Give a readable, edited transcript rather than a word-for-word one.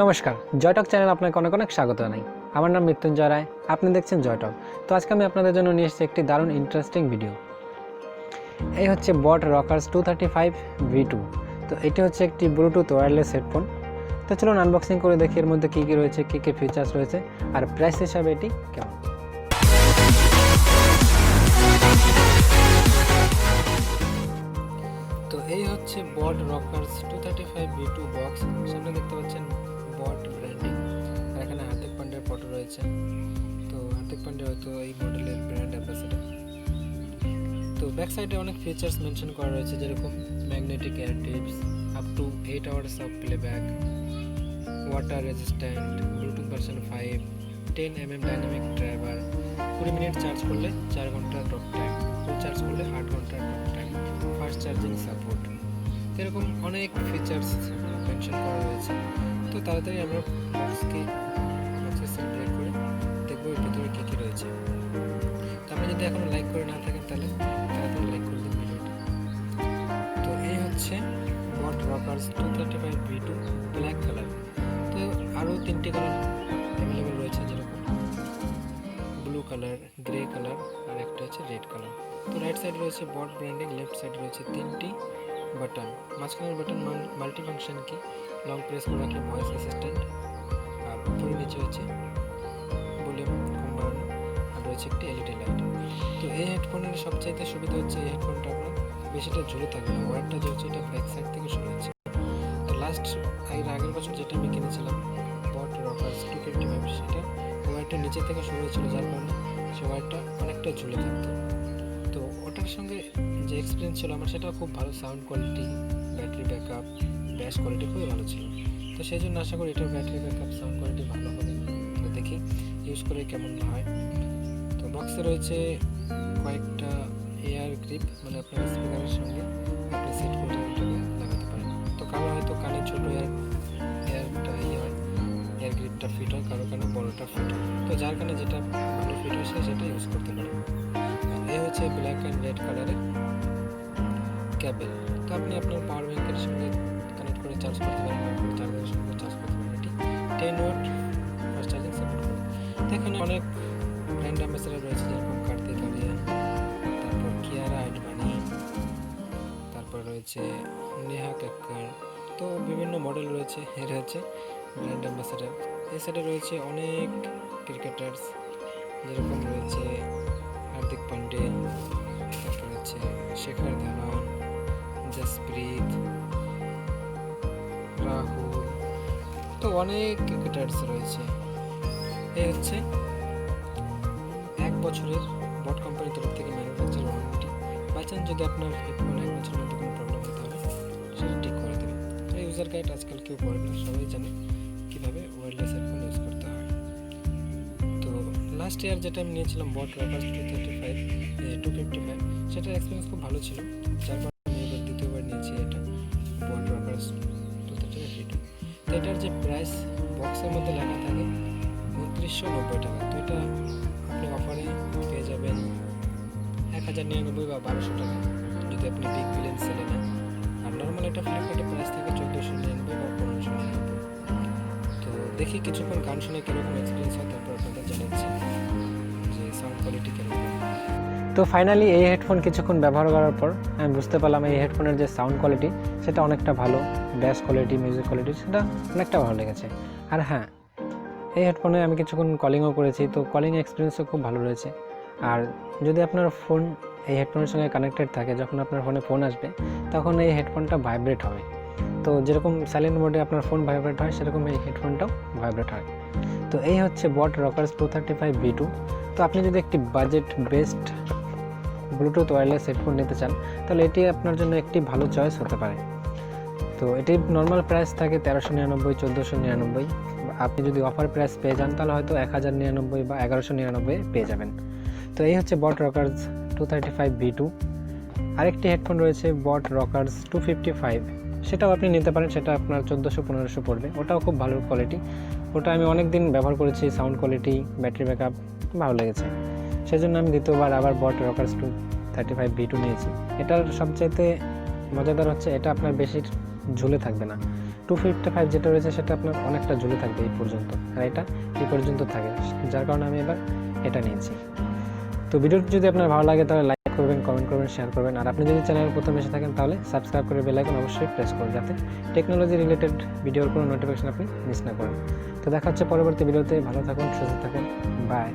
নমস্কার, জয়টক চ্যানেল আপনাকে অনেক অনেক স্বাগত জানাই। আমার নাম মৃত্যুঞ্জয় রায়, আপনি দেখছেন জয়টক। তো আজকে আমি আপনাদের জন্য নিয়ে এসেছি একটি দারুণ ইন্টারেস্টিং ভিডিও। এই হচ্ছে boAt Rokerz 235 V2। তো এটি হচ্ছে একটি ব্লুটুথ ওয়্যারলেস হেডফোন। তো চলুন আনবক্সিং করে দেখি এর মধ্যে কী কী রয়েছে, কী কী ফিচার্স রয়েছে আর প্রাইস হিসাবে এটি কেমন। তো এই হচ্ছে boAt Rokerz 235 V2 বক্স। সামনে দেখতে পাচ্ছেন boAt ব্র্যান্ডিং, আর এখানে হার্দিক পান্ডের ফটো রয়েছে। তো হার্দিক পান্ডে হয়তো এই মডেলের ব্র্যান্ড অ্যাম্বাসেডর। তো ব্যাক সাইডে অনেক ফিচার্স মেনশন করা রয়েছে, যেরকম magnetic air tips, up to 8 hours of playback, water resistant, Bluetooth version 5, 10 mm dynamic driver, 20 minute charge করলে 4 ঘন্টা টক টাইম, ফুল চার্জ করলে 8 ঘন্টা talk time, fast charging support, এরকম অনেক ফিচার্স মেনশন করা রয়েছে। তো তাড়াতাড়ি আমরা বক্সের ব্রেক করে দেখবো এর ভিতরে কী কী রয়েছে। তো আপনি যদি এখনো লাইক করে না থাকেন তাহলে তাড়াতাড়ি লাইক করে দিন ভিডিওটি। তো এই হচ্ছে boAt Rokerz 235 V2 black colour. তো আরও 3টি কালার অ্যাভেলেবেল রয়েছে, যেরকম ব্লু কালার, গ্রে কালার আর একটা হচ্ছে রেড কালার। তো রাইট সাইডে রয়েছে boAt ব্র্যান্ডিং, লেফট সাইডে রয়েছে 3টি বাটন। মাঝখানের বাটন মাল্টি ফাংশন কি, লং প্রেস করে রাখলে ভয়েস অ্যাসিস্ট্যান্ট, আর উপরে নিচে হচ্ছে ভলিউম কম বাড়ানো, আর রয়েছে একটি এলইডি লাইট। তো এই হেডফোনের সবচাইতে সুবিধা হচ্ছে এই হেডফোনটা আপনার বেশিটা ঝুলে থাকবে না, ওয়্যারটা যে হচ্ছে এটা ব্যাক সাইড থেকে শুরু হচ্ছে। তো আগের বছর যেটা আমি কিনেছিলাম boAt Rokerz 255, সেটা ওয়্যারটা নিচে থেকে শুরু হয়েছিল, যার কারণে সে ওয়্যারটা অনেকটা ঝুলে থাকতো। তো ওটার সঙ্গে যে এক্সপিরিয়েন্স ছিল আমার, সেটা খুব ভালো, সাউন্ড কোয়ালিটি, ব্যাটারি ব্যাকআপ, ব্যাস কোয়ালিটি খুবই ভালো ছিল। তো সেই জন্য আশা করি এটার ব্যাটারি ব্যাকআপ, সাউন্ড কোয়ালিটি ভালো হবে। তো দেখি ইউজ করে কেমন হয়। তো বক্সে রয়েছে কয়েকটা এয়ার গ্রিপ, মানে আপনার স্পিকারের সঙ্গে আপনি সেট করে এটাকে লাগাতে পারেন। তো কারো হয়তো কানে ছোটো এয়ারটা হয়, এয়ার গ্রিপটা ফিট হয়, কারো কানে বড়টা ফিট হয়। তো যার কানে যেটা ভালো ফিট হয় সেটা ইউজ করতে পারেন। এই হচ্ছে ব্ল্যাক অ্যান্ড রেড কালারের ক্যাবেল। তো আপনি আপনার পাওয়ার ব্যাঙ্কের সঙ্গে কানেক্ট করে চার্জ করতে পারেন, চার্জারের সঙ্গে চার্জ করতে পারেন। এটি 10 ওয়াট ফাস্ট চার্জিং সাপোর্ট করে। তো এখানে অনেক ব্র্যান্ড অ্যাম্বাসেডর রয়েছে, যেরকম কার্তিক আরিয়ান, তারপর কিয়ারা আডবাণী, তারপর রয়েছে নেহা কাক্কর। তো বিভিন্ন মডেল রয়েছে, এর হচ্ছে ব্র্যান্ড অ্যাম্বাসেডর। এই সাইডে রয়েছে অনেক ক্রিকেটার্স, যেরকম রয়েছে হার্দিক পান্ডে, তারপর রয়েছে শেখর ধাওয়ান, জসপ্রীত, রাহুল, তো অনেক ক্রিকেটার্স রয়েছে। এই হচ্ছে 1 বছরের boAt কোম্পানির তরফ থেকে ম্যানুফ্যাকচার ওয়ারেন্টি। বাই চান্স যদি আপনার হেডফোন 1 বছরের মধ্যে কোনো প্রবলেম হতে হবে, সেটা ঠিক করে দেবে। তো ইউজার গাইড আজকাল কেউ পড়ে না, সবাই জানে কীভাবে ওয়্যারলেস হেডফোন ইউজ করতে হয়। তো লাস্ট ইয়ার যেটা আমি নিয়েছিলাম boAt Rokerz 255, সেটার এক্সপিরিয়েন্স খুব ভালো ছিল, যার কারণে আমি এবার দ্বিতীয়বার নিয়েছি এটা boAt Rokerz 235 V2। তো এটার যে প্রাইস বক্সের মধ্যে লেখা থাকে 2990 টাকা। তো এটা আপনি অফারে পেয়ে যাবেন 1099 বা 1200 টাকা, যদি আপনি বিগ বিলিয়ন সেলে নেন। আর নর্মাল এটা ফ্লিপকার্টে প্রাইস থাকে 1499 বা 1599। তো দেখি কিছুক্ষণ গান শুনে কীরকম এক্সপিরিয়েন্স হয়, তারপর আপনাদের জানাচ্ছি যে সাউন্ড কোয়ালিটি কীরকম। তো ফাইনালি এই হেডফোন কিছুক্ষণ ব্যবহার করার পর আমি বুঝতে পারলাম এই হেডফোনের যে সাউন্ড কোয়ালিটি সেটা অনেকটা ভালো, ব্যাস কোয়ালিটি, মিউজিক কোয়ালিটি সেটা অনেকটা ভালো লেগেছে। আর হ্যাঁ, এই হেডফোনে আমি কিছুক্ষণ কলিংও করেছি, তো কলিং এক্সপিরিয়েন্সও খুব ভালো রয়েছে। আর যদি আপনার ফোন এই হেডফোনের সঙ্গে কানেক্টেড থাকে, যখন আপনার ফোনে ফোন আসবে তখন এই হেডফোনটা ভাইব্রেট হবে। তো যেরকম সাইলেন্ট মোডে আপনার ফোন ভাইব্রেট হয়, সেরকম এই হেডফোনটাও ভাইব্রেট হয়। তো এই হচ্ছে boAt Rokerz 235 V2। তো আপনি যদি একটি budget best Bluetooth wireless headphone নিতে চান, তাহলে এটি আপনার জন্য একটি ভালো চয়েস হতে পারে। তো এটি নর্মাল প্রাইস থাকে 1399, 1499। আপনি যদি অফার প্রাইস পেয়ে যান তাহলে হয়তো 1099 বা 1199 পেয়ে যাবেন। তো এই হচ্ছে boAt Rokerz 235 V2। আরেকটি হেডফোন রয়েছে boAt Rokerz 255, সেটাও আপনি নিতে পারেন, সেটা আপনার 1400-1500 পড়বে। ওটাও খুব ভালো কোয়ালিটি, ওটা আমি অনেক দিন ব্যবহার করেছি, সাউন্ড কোয়ালিটি, ব্যাটারি ব্যাকআপ ভালো লেগেছে। সেজন্য আমি দ্বিতীয়বার আবার boAt Rokerz 235 V2 নিয়েছি। এটার সবচাইতে মজাদার হচ্ছে এটা আপনার বেশি ঝুলে থাকবে না, 255 যেটা রয়েছে সেটা আপনার অনেকটা ঝুলে থাকবে এই পর্যন্ত, আর এটা এই পর্যন্ত থাকে, যার কারণে আমি এবার এটা নিয়েছি। তো ভিডিওটি যদি আপনার ভালো লাগে তাহলে লাইক করবেন, কমেন্ট করবেন, শেয়ার করবেন, আর আপনি যদি চ্যানেলে প্রথম এসে থাকেন তাহলে সাবস্ক্রাইব করে বেল আইকন অবশ্যই প্রেস করুন, যাতে টেকনোলজি রিলেটেড ভিডিওর কোনো নোটিফিকেশন আপনি মিস না করেন। তো দেখা হচ্ছে পরবর্তী ভিডিওতে। ভালো থাকুন, সুস্থ থাকুন, বাই।